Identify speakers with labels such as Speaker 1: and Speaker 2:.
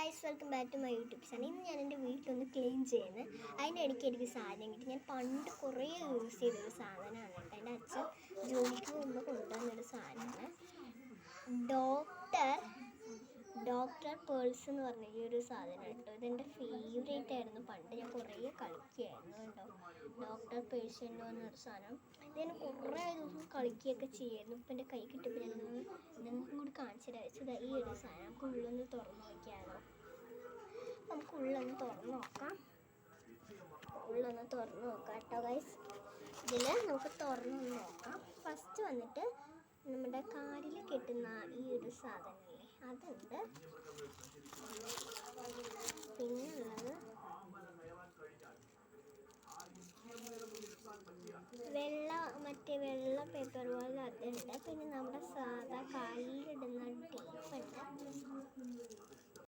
Speaker 1: Guys, welcome back to my YouTube channel. ഇന്ന് ഞാൻ എൻ്റെ വീട്ടിലൊന്ന് ക്ലീൻ ചെയ്യുന്നത്. അതിൻ്റെ ഇടയ്ക്ക് എനിക്ക് സാധനം കിട്ടി. ഞാൻ പണ്ട് കുറേ യൂസ് ചെയ്തൊരു സാധനമാണ് കേട്ടോ. എൻ്റെ അച്ഛൻ ജോലിക്ക് മുമ്പ് കൊണ്ടുവന്നൊരു സാധനമാണ്. ഡോക്ടർ പേൾസ് എന്ന് പറഞ്ഞ ഈ ഒരു സാധനം കേട്ടോ. ഇതെൻ്റെ ഫേവറേറ്റ് ആയിരുന്നു. പണ്ട് ഞാൻ കുറേ കളിക്കുകയായിരുന്നു കേട്ടോ. ഡോക്ടർ പേഴ്സ് എന്ന് പറഞ്ഞൊരു സാധനം. ഇതിന് കുറേ ദിവസം കളിക്കുകയൊക്കെ ചെയ്യായിരുന്നു. ഇപ്പം എൻ്റെ കൈ കിട്ടിയപ്പോൾ ഞാൻ നിങ്ങൾക്കും കൂടി കാണിച്ചു തരാം. വെച്ചത് ഈ ഒരു സാധനം നമുക്ക് ഉള്ളൊന്ന് തുറന്ന് നോക്കിയാലോ. നമുക്ക് ഉള്ളൊന്ന് തുറന്ന് നോക്കാം കേട്ടോ ഗൈസ്. ഇതിൽ നമുക്ക് തുറന്നൊന്ന് നോക്കാം. ഫസ്റ്റ് വന്നിട്ട് നമ്മുടെ കാലിൽ കെട്ടുന്ന ഈ ഒരു സാധനമില്ലേ, അതുണ്ട്.